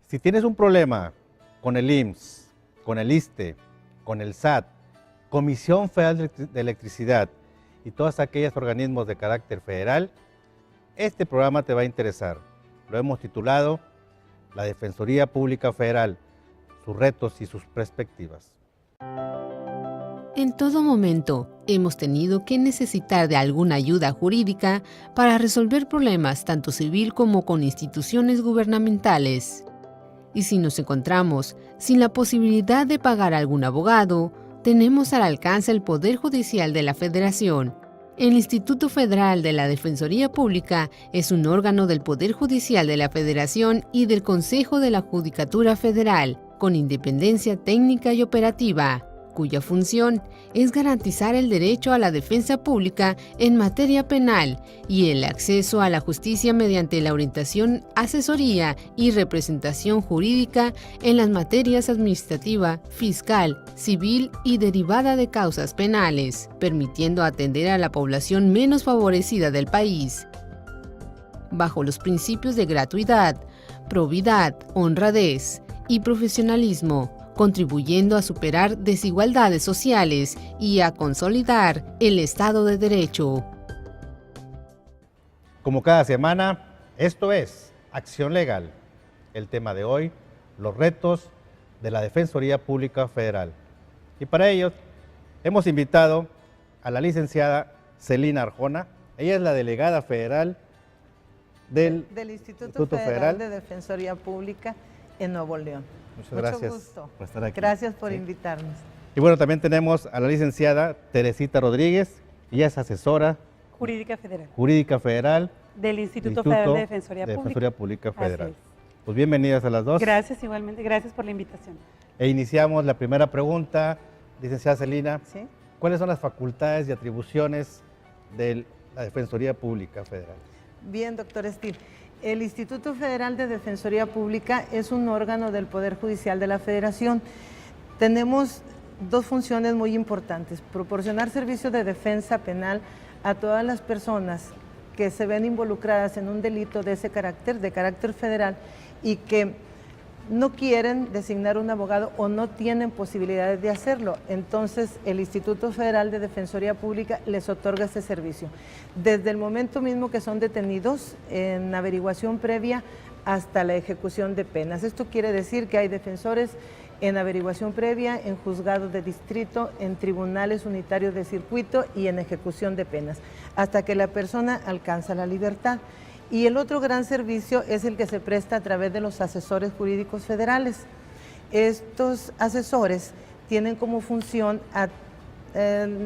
Si tienes un problema con el IMSS, con el ISSSTE, con el SAT, Comisión Federal de Electricidad y todos aquellos organismos de carácter federal, este programa te va a interesar. Lo hemos titulado La Defensoría Pública Federal, sus retos y sus perspectivas. En todo momento, hemos tenido que necesitar de alguna ayuda jurídica para resolver problemas tanto civil como con instituciones gubernamentales. Y si nos encontramos sin la posibilidad de pagar a algún abogado, tenemos al alcance el Poder Judicial de la Federación. El Instituto Federal de la Defensoría Pública es un órgano del Poder Judicial de la Federación y del Consejo de la Judicatura Federal, con independencia técnica y operativa, cuya función es garantizar el derecho a la defensa pública en materia penal y el acceso a la justicia mediante la orientación, asesoría y representación jurídica en las materias administrativa, fiscal, civil y derivada de causas penales, permitiendo atender a la población menos favorecida del país. Bajo los principios de gratuidad, probidad, honradez y profesionalismo, contribuyendo a superar desigualdades sociales y a consolidar el Estado de Derecho. Como cada semana, esto es Acción Legal. El tema de hoy, los retos de la Defensoría Pública Federal. Y para ello, hemos invitado a la licenciada Celina Arjona. Ella es la delegada federal del Instituto Federal de Defensoría Pública en Nuevo León. Muchas gracias gusto. por estar aquí. Gracias por invitarnos. Y bueno, también tenemos a la licenciada Teresita Rodríguez. Ella es asesora Jurídica Federal del Instituto Federal de Defensoría Pública Federal. Pues bienvenidas a las dos. Gracias, igualmente. Gracias por la invitación. E iniciamos la primera pregunta, licenciada Celina. ¿Sí? ¿Cuáles son las facultades y atribuciones de la Defensoría Pública Federal? Bien, doctor Estil. El Instituto Federal de Defensoría Pública es un órgano del Poder Judicial de la Federación. Tenemos dos funciones muy importantes: proporcionar servicios de defensa penal a todas las personas que se ven involucradas en un delito de ese carácter, de carácter federal, y que no quieren designar un abogado o no tienen posibilidades de hacerlo. Entonces, el Instituto Federal de Defensoría Pública les otorga ese servicio. Desde el momento mismo que son detenidos, en averiguación previa hasta la ejecución de penas. Esto quiere decir que hay defensores en averiguación previa, en juzgados de distrito, en tribunales unitarios de circuito y en ejecución de penas, hasta que la persona alcanza la libertad. Y el otro gran servicio es el que se presta a través de los asesores jurídicos federales. Estos asesores tienen como función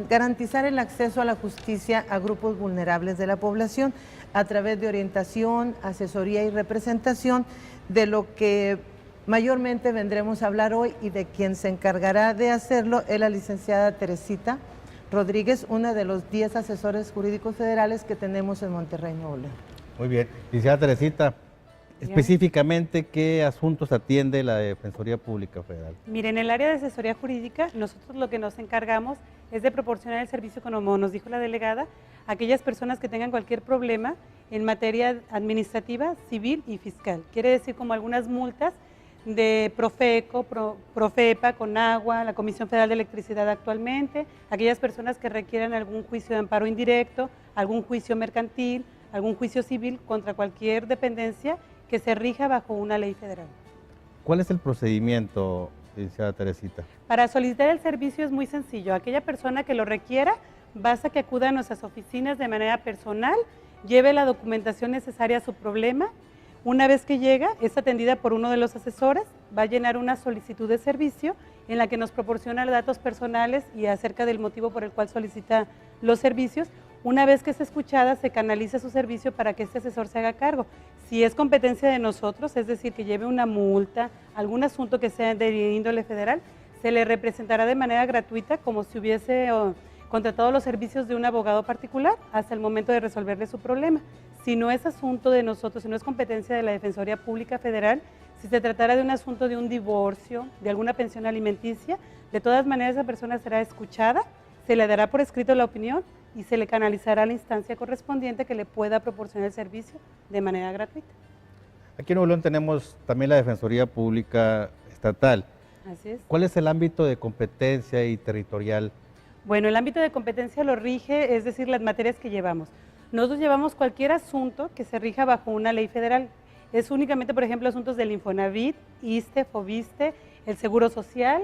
garantizar el acceso a la justicia a grupos vulnerables de la población a través de orientación, asesoría y representación, de lo que mayormente vendremos a hablar hoy, y de quien se encargará de hacerlo es la licenciada Teresita Rodríguez, una de los 10 asesores jurídicos federales que tenemos en Monterrey, Nuevo León. Muy bien. Licenciada Teresita, específicamente, ¿qué asuntos atiende la Defensoría Pública Federal? Mire, en el área de asesoría jurídica, nosotros lo que nos encargamos es de proporcionar el servicio, como nos dijo la delegada, a aquellas personas que tengan cualquier problema en materia administrativa, civil y fiscal. Quiere decir, como algunas multas de Profeco, Profepa, Conagua, la Comisión Federal de Electricidad actualmente, aquellas personas que requieran algún juicio de amparo indirecto, algún juicio mercantil, algún juicio civil contra cualquier dependencia que se rija bajo una ley federal. ¿Cuál es el procedimiento, licenciada Teresita? Para solicitar el servicio es muy sencillo. Aquella persona que lo requiera, basta que acuda a nuestras oficinas de manera personal, lleve la documentación necesaria a su problema. Una vez que llega, es atendida por uno de los asesores, va a llenar una solicitud de servicio en la que nos proporciona datos personales y acerca del motivo por el cual solicita los servicios. Una vez que es escuchada, se canaliza su servicio para que este asesor se haga cargo. Si es competencia de nosotros, es decir, que lleve una multa, algún asunto que sea de índole federal, se le representará de manera gratuita, como si hubiese contratado los servicios de un abogado particular hasta el momento de resolverle su problema. Si no es asunto de nosotros, si no es competencia de la Defensoría Pública Federal, si se tratara de un asunto de un divorcio, de alguna pensión alimenticia, de todas maneras esa persona será escuchada, se le dará por escrito la opinión y se le canalizará a la instancia correspondiente que le pueda proporcionar el servicio de manera gratuita. Aquí en Nuevo León tenemos también la Defensoría Pública Estatal. Así es. ¿Cuál es el ámbito de competencia y territorial? Bueno, el ámbito de competencia lo rige, es decir, las materias que llevamos. Nosotros llevamos cualquier asunto que se rija bajo una ley federal. Es únicamente, por ejemplo, asuntos del Infonavit, ISSSTE, FOBISSSTE, el Seguro Social,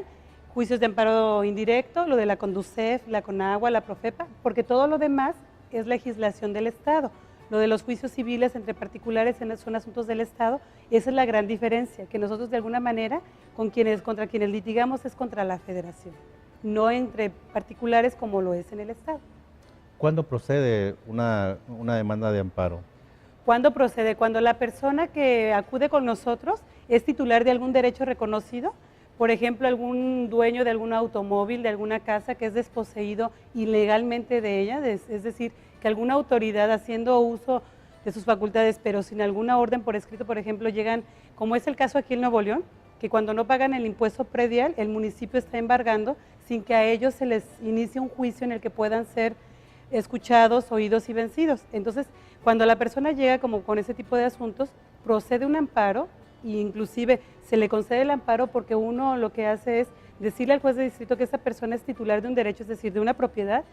juicios de amparo indirecto, lo de la CONDUCEF, la CONAGUA, la PROFEPA, porque todo lo demás es legislación del Estado. Lo de los juicios civiles entre particulares son asuntos del Estado, y esa es la gran diferencia, que nosotros de alguna manera contra quienes litigamos es contra la Federación, no entre particulares como lo es en el Estado. ¿Cuándo procede una demanda de amparo? ¿Cuándo procede? Cuando la persona que acude con nosotros es titular de algún derecho reconocido, por ejemplo, algún dueño de algún automóvil, de alguna casa que es desposeído ilegalmente de ella, es decir, que alguna autoridad haciendo uso de sus facultades, pero sin alguna orden por escrito, por ejemplo, llegan, como es el caso aquí en Nuevo León, que cuando no pagan el impuesto predial, el municipio está embargando sin que a ellos se les inicie un juicio en el que puedan ser escuchados, oídos y vencidos. Entonces, cuando la persona llega como con ese tipo de asuntos, procede un amparo e inclusive se le concede el amparo porque uno lo que hace es decirle al juez de distrito que esa persona es titular de un derecho, es decir, de una propiedad,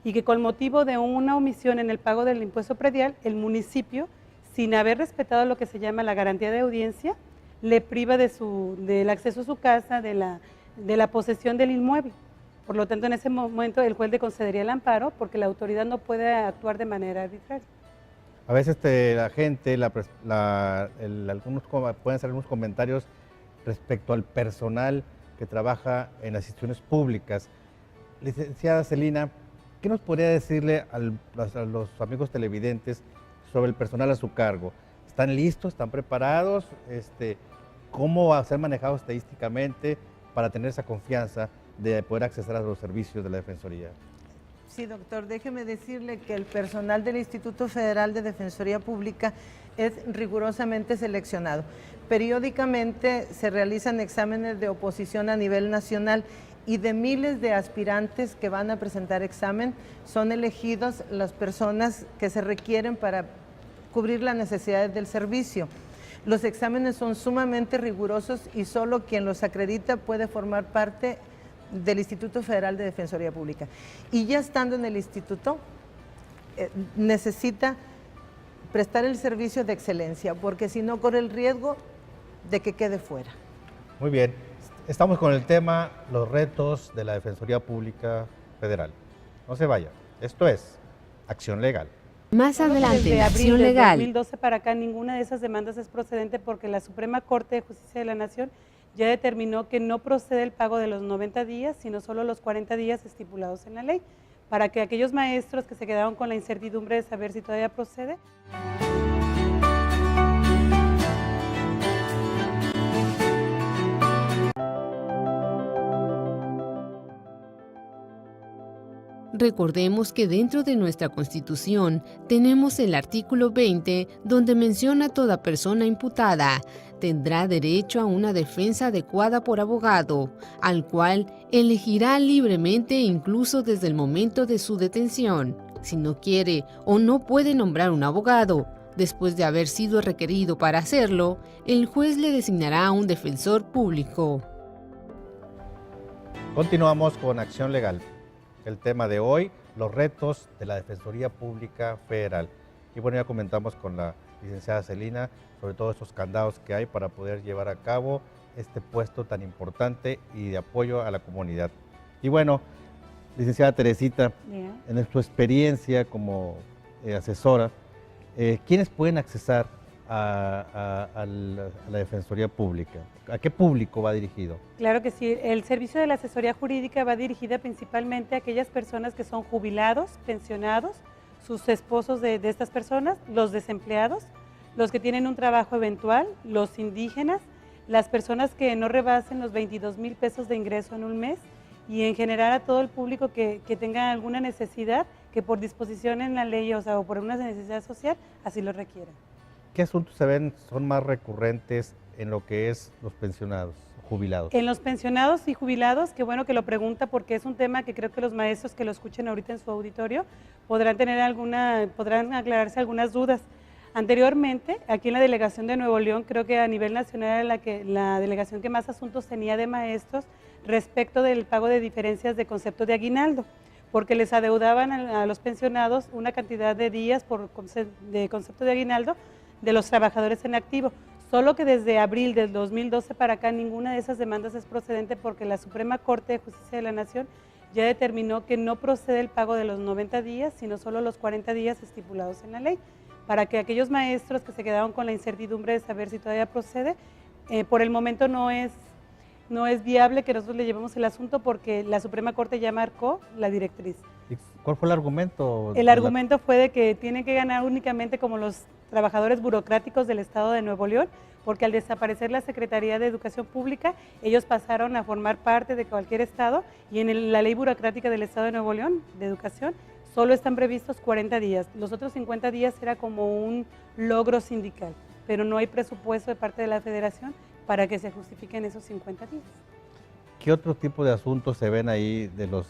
y que con motivo de una omisión en el pago del impuesto predial, el municipio, sin haber respetado lo que se llama la garantía de audiencia, le priva del acceso a su casa, de la posesión del inmueble. Por lo tanto, en ese momento el juez le concedería el amparo porque la autoridad no puede actuar de manera arbitraria. A veces la gente, pueden hacer algunos comentarios respecto al personal que trabaja en las instituciones públicas. Licenciada Celina, ¿qué nos podría decirle a los amigos televidentes sobre el personal a su cargo? ¿Están listos? ¿Están preparados? ¿Cómo va a ser manejado estadísticamente para tener esa confianza de poder acceder a los servicios de la Defensoría? Sí, doctor, déjeme decirle que el personal del Instituto Federal de Defensoría Pública es rigurosamente seleccionado. Periódicamente se realizan exámenes de oposición a nivel nacional y de miles de aspirantes que van a presentar examen, son elegidos las personas que se requieren para cubrir las necesidades del servicio. Los exámenes son sumamente rigurosos y solo quien los acredita puede formar parte del Instituto Federal de Defensoría Pública. Y ya estando en el instituto, necesita prestar el servicio de excelencia, porque si no corre el riesgo de que quede fuera. Muy bien, estamos con el tema los retos de la Defensoría Pública Federal. No se vaya, esto es Acción Legal. Más adelante, Desde en abril Acción de Legal. 2012 para acá, ninguna de esas demandas es procedente porque la Suprema Corte de Justicia de la Nación ya determinó que no procede el pago de los 90 días, sino solo los 40 días estipulados en la ley, para que aquellos maestros que se quedaron con la incertidumbre de saber si todavía procede. Recordemos que dentro de nuestra Constitución tenemos el artículo 20, donde menciona toda persona imputada tendrá derecho a una defensa adecuada por abogado, al cual elegirá libremente incluso desde el momento de su detención. Si no quiere o no puede nombrar un abogado, después de haber sido requerido para hacerlo, el juez le designará a un defensor público. Continuamos con Acción Legal. El tema de hoy, los retos de la Defensoría Pública Federal. Y bueno, ya comentamos con la licenciada Celina sobre todos estos candados que hay para poder llevar a cabo este puesto tan importante y de apoyo a la comunidad. Y bueno, licenciada Teresita, en tu experiencia como asesora, ¿quiénes pueden accesar a la Defensoría Pública? ¿A qué público va dirigido? Claro que sí, el servicio de la asesoría jurídica va dirigida principalmente a aquellas personas que son jubilados, pensionados, sus esposos de estas personas, los desempleados, los que tienen un trabajo eventual, los indígenas, las personas que no rebasen los 22,000 pesos de ingreso en un mes y en general a todo el público que tenga alguna necesidad que por disposición en la ley, o sea, o por una necesidad social, así lo requiera. ¿Qué asuntos son más recurrentes en lo que es los pensionados, jubilados? En los pensionados y jubilados, qué bueno que lo pregunta porque es un tema que creo que los maestros que lo escuchen ahorita en su auditorio podrán aclararse algunas dudas. Anteriormente, aquí en la delegación de Nuevo León, creo que a nivel nacional era la delegación que más asuntos tenía de maestros respecto del pago de diferencias de concepto de aguinaldo, porque les adeudaban a los pensionados una cantidad de días de concepto de aguinaldo de los trabajadores en activo. Solo que desde abril del 2012 para acá ninguna de esas demandas es procedente porque la Suprema Corte de Justicia de la Nación ya determinó que no procede el pago de los 90 días, sino solo los 40 días estipulados en la ley, para que aquellos maestros que se quedaron con la incertidumbre de saber si todavía procede, por el momento no es viable que nosotros le llevemos el asunto porque la Suprema Corte ya marcó la directriz. ¿Cuál fue el argumento? El argumento fue de que tienen que ganar únicamente como los trabajadores burocráticos del Estado de Nuevo León, porque al desaparecer la Secretaría de Educación Pública, ellos pasaron a formar parte de cualquier Estado y en la ley burocrática del Estado de Nuevo León de Educación solo están previstos 40 días. Los otros 50 días era como un logro sindical, pero no hay presupuesto de parte de la Federación para que se justifiquen esos 50 días. ¿Qué otro tipo de asuntos se ven ahí de los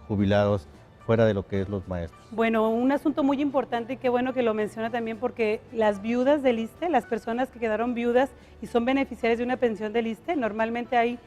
jubilados fuera de lo que es los maestros? Bueno, un asunto muy importante y qué bueno que lo menciona también porque las viudas del ISSSTE, las personas que quedaron viudas y son beneficiarias de una pensión del ISSSTE, normalmente hay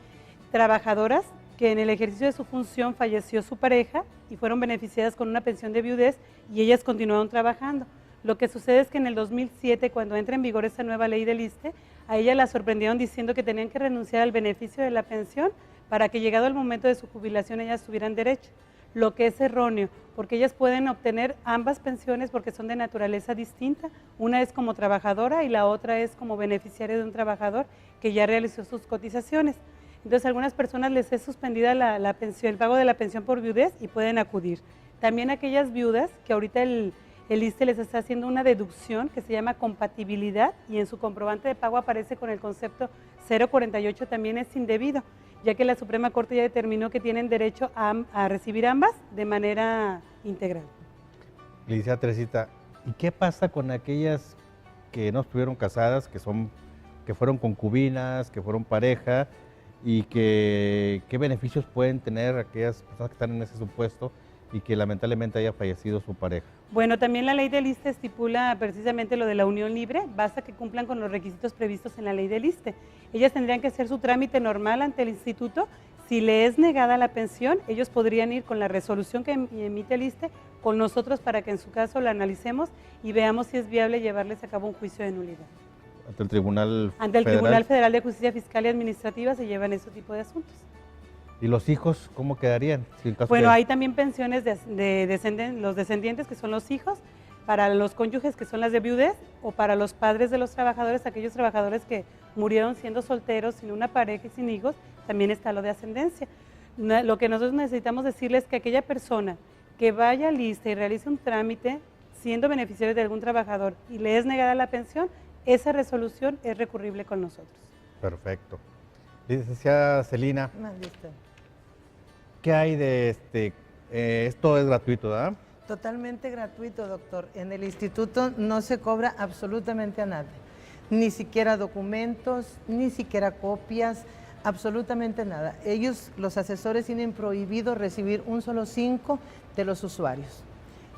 trabajadoras que en el ejercicio de su función falleció su pareja y fueron beneficiadas con una pensión de viudez y ellas continuaron trabajando. Lo que sucede es que en el 2007, cuando entra en vigor esta nueva ley del ISSSTE, a ella la sorprendieron diciendo que tenían que renunciar al beneficio de la pensión para que llegado el momento de su jubilación ellas tuvieran derecho, lo que es erróneo, porque ellas pueden obtener ambas pensiones porque son de naturaleza distinta, una es como trabajadora y la otra es como beneficiaria de un trabajador que ya realizó sus cotizaciones. Entonces a algunas personas les es suspendida la pensión, el pago de la pensión por viudez y pueden acudir. También aquellas viudas que ahorita el ISSSTE les está haciendo una deducción que se llama compatibilidad y en su comprobante de pago aparece con el concepto 048 también es indebido, ya que la Suprema Corte ya determinó que tienen derecho a recibir ambas de manera integral. Licenciada Teresita, ¿y qué pasa con aquellas que no estuvieron casadas, que fueron concubinas, que fueron pareja y qué beneficios pueden tener aquellas personas que están en ese supuesto y que lamentablemente haya fallecido su pareja? Bueno, también la ley del ISSSTE estipula precisamente lo de la unión libre, basta que cumplan con los requisitos previstos en la ley del ISSSTE. Ellas tendrían que hacer su trámite normal ante el instituto. Si le es negada la pensión, ellos podrían ir con la resolución que emite el ISSSTE con nosotros para que en su caso la analicemos y veamos si es viable llevarles a cabo un juicio de nulidad. ¿Ante el Tribunal Federal? Ante el Tribunal Federal de Justicia Fiscal y Administrativa se llevan ese tipo de asuntos. ¿Y los hijos cómo quedarían? Si en caso Bueno, que... hay también pensiones los descendientes, que son los hijos, para los cónyuges, que son las de viudez, o para los padres de los trabajadores, aquellos trabajadores que murieron siendo solteros, sin una pareja y sin hijos, también está lo de ascendencia. Lo que nosotros necesitamos decirles es que aquella persona que vaya al ISSSTE y realice un trámite siendo beneficiario de algún trabajador y le es negada la pensión, esa resolución es recurrible con nosotros. Perfecto. Licenciada Celina, Mande usted. ¿qué hay de esto es gratuito, ¿verdad? Totalmente gratuito, doctor. En el instituto no se cobra absolutamente a nadie, ni siquiera documentos, ni siquiera copias, absolutamente nada. Ellos, los asesores, tienen prohibido recibir un solo 5 de los usuarios.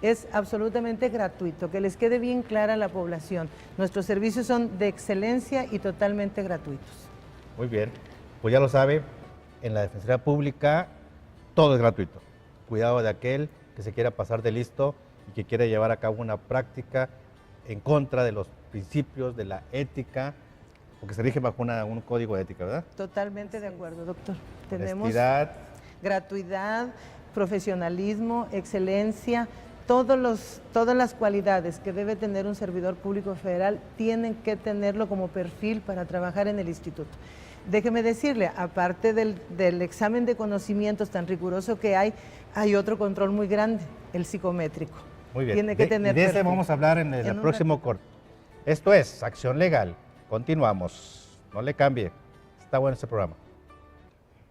Es absolutamente gratuito, que les quede bien clara a la población. Nuestros servicios son de excelencia y totalmente gratuitos. Muy bien, pues ya lo sabe, en la Defensoría Pública todo es gratuito. Cuidado de aquel que se quiera pasar de listo y que quiera llevar a cabo una práctica en contra de los principios de la ética, porque se rige bajo un código de ética, ¿verdad? Totalmente de acuerdo, doctor. Tenemos Honestidad, gratuidad, profesionalismo, excelencia, todas las cualidades que debe tener un servidor público federal tienen que tenerlo como perfil para trabajar en el instituto. Déjeme decirle, aparte del examen de conocimientos tan riguroso que hay otro control muy grande, el psicométrico. muy bien. Tiene que tener y de ese perfil. vamos a hablar en el En un próximo corte. Esto es Acción Legal. Continuamos. No le cambie. Está bueno este programa.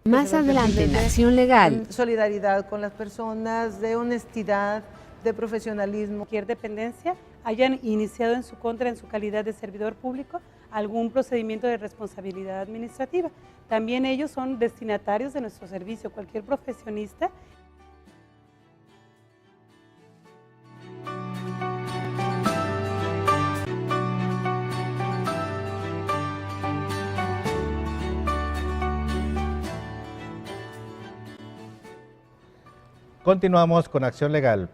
Más adelante en Acción Legal. Solidaridad con las personas, de honestidad, de profesionalismo. Cualquier dependencia hayan iniciado en su contra, en su calidad de servidor público, algún procedimiento de responsabilidad administrativa. También ellos son destinatarios de nuestro servicio. Cualquier profesionista Continuamos con Acción Legal,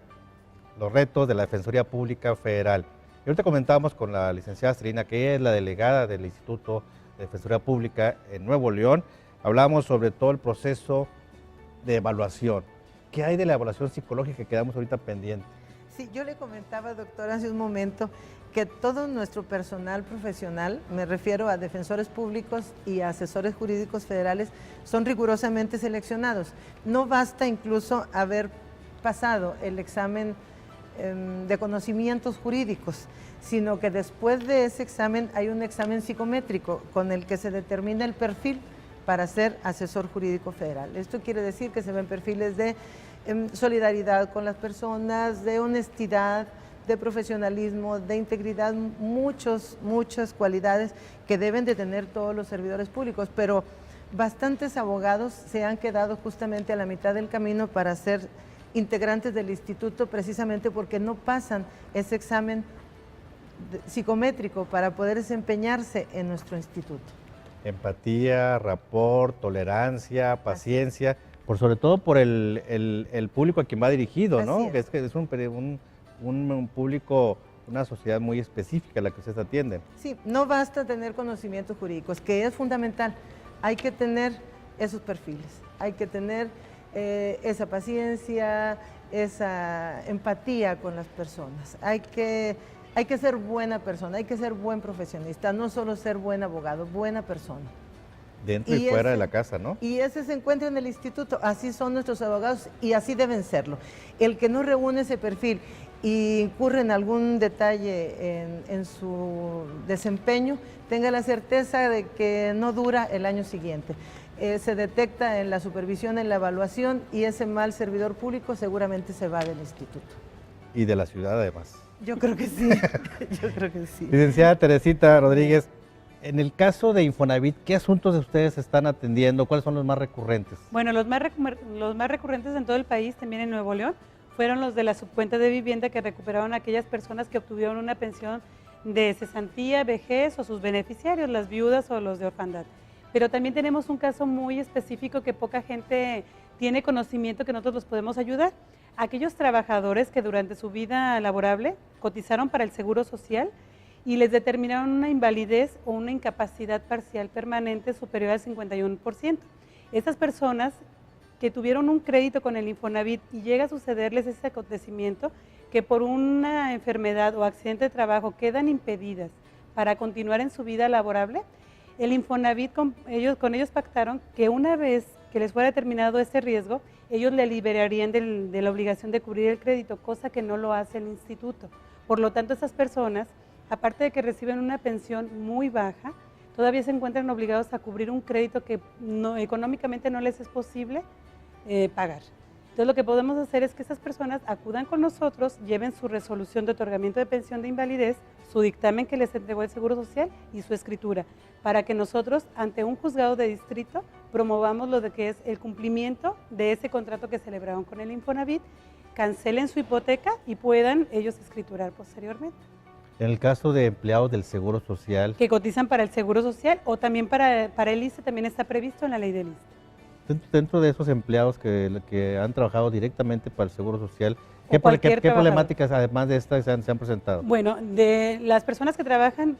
los retos de la Defensoría Pública Federal. Y ahorita comentábamos con la licenciada Celina, que ella es la delegada del Instituto de Defensoría Pública en Nuevo León. Hablamos sobre todo el proceso de evaluación. ¿Qué hay de la evaluación psicológica que quedamos ahorita pendiente? Sí, yo le comentaba, doctor, hace un momento que todo nuestro personal profesional, me refiero a defensores públicos y a asesores jurídicos federales, son rigurosamente seleccionados. No basta incluso haber pasado el examen de conocimientos jurídicos, sino que después de ese examen hay un examen psicométrico con el que se determina el perfil para ser asesor jurídico federal. Esto quiere decir que se ven perfiles de solidaridad con las personas, de honestidad, de profesionalismo, de integridad, muchas cualidades que deben de tener todos los servidores públicos, pero bastantes abogados se han quedado justamente a la mitad del camino para ser integrantes del instituto, precisamente porque no pasan ese examen psicométrico para poder desempeñarse en nuestro instituto. Empatía, rapport, tolerancia, paciencia, sobre todo por el público a quien va dirigido, ¿no? Así es. Que es un público, una sociedad muy específica a la que ustedes atienden. Sí, no basta tener conocimientos jurídicos, que es fundamental. Hay que tener esos perfiles, hay que tener esa paciencia, esa empatía con las personas. Hay que ser buena persona, hay que ser buen profesionista, no solo ser buen abogado, buena persona. Dentro y fuera de la casa, ¿no? Y ese se encuentra en el instituto, así son nuestros abogados y así deben serlo. El que no reúne ese perfil y incurre en algún detalle en su desempeño, tenga la certeza de que no dura el año siguiente. Se detecta en la supervisión, en la evaluación, y ese mal servidor público seguramente se va del instituto. Y de la ciudad además. Yo creo que sí, yo creo que sí. Licenciada Teresita Rodríguez, en el caso de Infonavit, ¿qué asuntos ustedes están atendiendo? ¿Cuáles son los más recurrentes? Bueno, los más recurrentes en todo el país, también en Nuevo León, fueron los de la subcuenta de vivienda que recuperaron aquellas personas que obtuvieron una pensión de cesantía, vejez o sus beneficiarios, las viudas o los de orfandad. Pero también tenemos un caso muy específico que poca gente tiene conocimiento que nosotros los podemos ayudar. Aquellos trabajadores que durante su vida laborable cotizaron para el Seguro Social y les determinaron una invalidez o una incapacidad parcial permanente superior al 51%. Estas personas que tuvieron un crédito con el Infonavit y llega a sucederles ese acontecimiento, que por una enfermedad o accidente de trabajo quedan impedidas para continuar en su vida laborable, el Infonavit con ellos pactaron que una vez que les fuera determinado ese riesgo, ellos le liberarían de la obligación de cubrir el crédito, cosa que no lo hace el instituto. Por lo tanto, esas personas, aparte de que reciben una pensión muy baja, todavía se encuentran obligados a cubrir un crédito que económicamente no les es posible pagar. Entonces, lo que podemos hacer es que esas personas acudan con nosotros, lleven su resolución de otorgamiento de pensión de invalidez, su dictamen que les entregó el Seguro Social y su escritura, para que nosotros, ante un juzgado de distrito, promovamos lo de que es el cumplimiento de ese contrato que celebraron con el Infonavit, cancelen su hipoteca y puedan ellos escriturar posteriormente. En el caso de empleados del Seguro Social, Que cotizan para el Seguro Social o también para el ISSSTE, también está previsto en la ley del ISSSTE. dentro de esos empleados que han trabajado directamente para el Seguro Social, O ¿qué cualquier problemáticas además de estas se han presentado? Bueno, de las personas que trabajan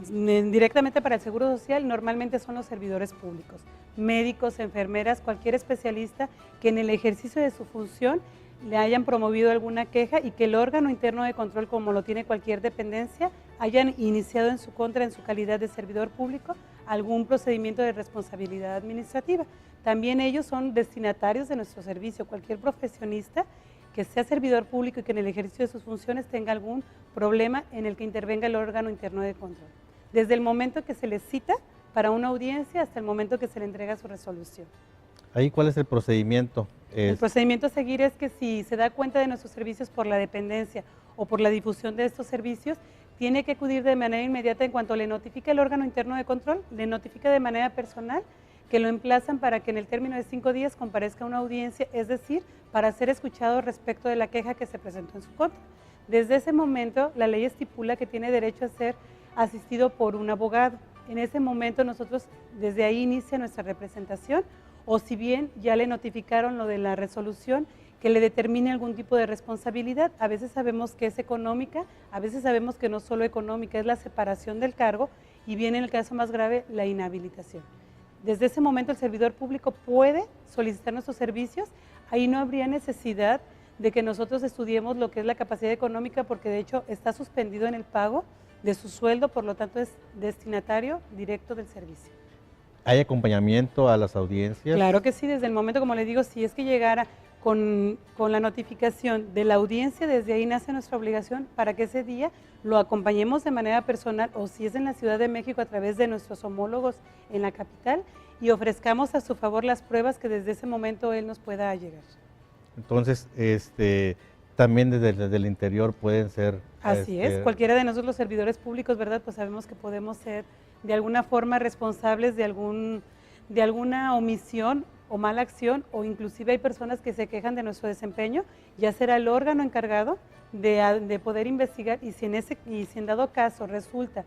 directamente para el Seguro Social normalmente son los servidores públicos, médicos, enfermeras, cualquier especialista que en el ejercicio de su función le hayan promovido alguna queja y que el órgano interno de control, como lo tiene cualquier dependencia, hayan iniciado en su contra, en su calidad de servidor público, algún procedimiento de responsabilidad administrativa. También ellos son destinatarios de nuestro servicio. Cualquier profesionista que sea servidor público y que en el ejercicio de sus funciones tenga algún problema en el que intervenga el órgano interno de control. Desde el momento que se les cita para una audiencia hasta el momento que se le entrega su resolución. Ahí, ¿cuál es el procedimiento? El procedimiento a seguir es que si se da cuenta de nuestros servicios por la dependencia o por la difusión de estos servicios, tiene que acudir de manera inmediata en cuanto le notifique el órgano interno de control, le notifica de manera personal que lo emplazan para que en el término de 5 días comparezca a una audiencia, es decir, para ser escuchado respecto de la queja que se presentó en su contra. Desde ese momento, la ley estipula que tiene derecho a ser asistido por un abogado. En ese momento nosotros, desde ahí inicia nuestra representación, o si bien ya le notificaron lo de la resolución, que le determine algún tipo de responsabilidad. A veces sabemos que es económica, a veces sabemos que no solo económica, es la separación del cargo y viene en el caso más grave la inhabilitación. Desde ese momento el servidor público puede solicitar nuestros servicios, ahí no habría necesidad de que nosotros estudiemos lo que es la capacidad económica porque de hecho está suspendido en el pago de su sueldo, por lo tanto es destinatario directo del servicio. ¿Hay acompañamiento a las audiencias? Claro que sí, desde el momento, como le digo, si es que llegara con la notificación de la audiencia, desde ahí nace nuestra obligación para que ese día lo acompañemos de manera personal o si es en la Ciudad de México a través de nuestros homólogos en la capital y ofrezcamos a su favor las pruebas que desde ese momento él nos pueda llegar. Entonces, también desde el interior pueden ser... Así es, cualquiera de nosotros los servidores públicos, ¿verdad? Pues sabemos que podemos ser de alguna forma responsables de alguna omisión o mala acción, o inclusive hay personas que se quejan de nuestro desempeño, ya será el órgano encargado de poder investigar y si en dado caso resulta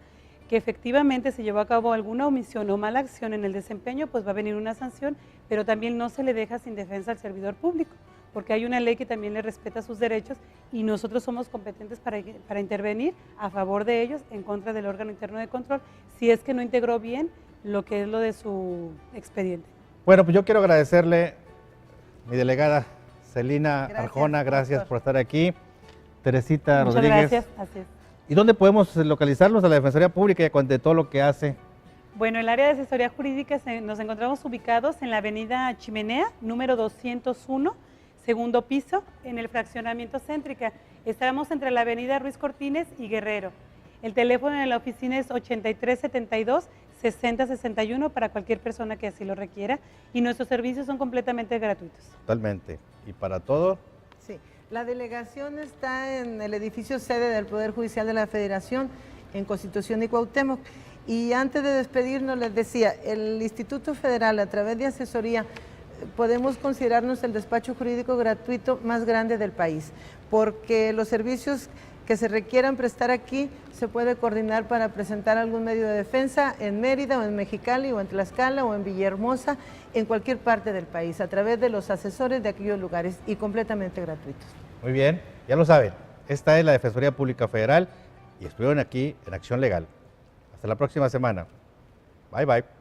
que efectivamente se llevó a cabo alguna omisión o mala acción en el desempeño, pues va a venir una sanción, pero también no se le deja sin defensa al servidor público, porque hay una ley que también le respeta sus derechos y nosotros somos competentes para intervenir a favor de ellos en contra del órgano interno de control, si es que no integró bien lo que es lo de su expediente. Bueno, pues yo quiero agradecerle, mi delegada Celina Arjona, gracias por estar aquí. Teresita Muchas Rodríguez. Gracias, así es. ¿Y dónde podemos localizarnos a la Defensoría Pública y de todo lo que hace? Bueno, el área de asesoría jurídica nos encontramos ubicados en la avenida Chimenea, número 201, segundo piso, en el fraccionamiento Céntrica. Estamos entre la avenida Ruiz Cortines y Guerrero. El teléfono en la oficina es 8372-6061 para cualquier persona que así lo requiera y nuestros servicios son completamente gratuitos. Totalmente. ¿Y para todo? Sí, la delegación está en el edificio sede del Poder Judicial de la Federación, en Constitución y Cuauhtémoc. Y antes de despedirnos les decía, el Instituto Federal a través de asesoría podemos considerarnos el despacho jurídico gratuito más grande del país, porque los servicios que se requieran prestar aquí se puede coordinar para presentar algún medio de defensa en Mérida o en Mexicali o en Tlaxcala o en Villahermosa, en cualquier parte del país, a través de los asesores de aquellos lugares y completamente gratuitos. Muy bien, ya lo saben, esta es la Defensoría Pública Federal y estuvieron aquí en Acción Legal. Hasta la próxima semana. Bye, bye.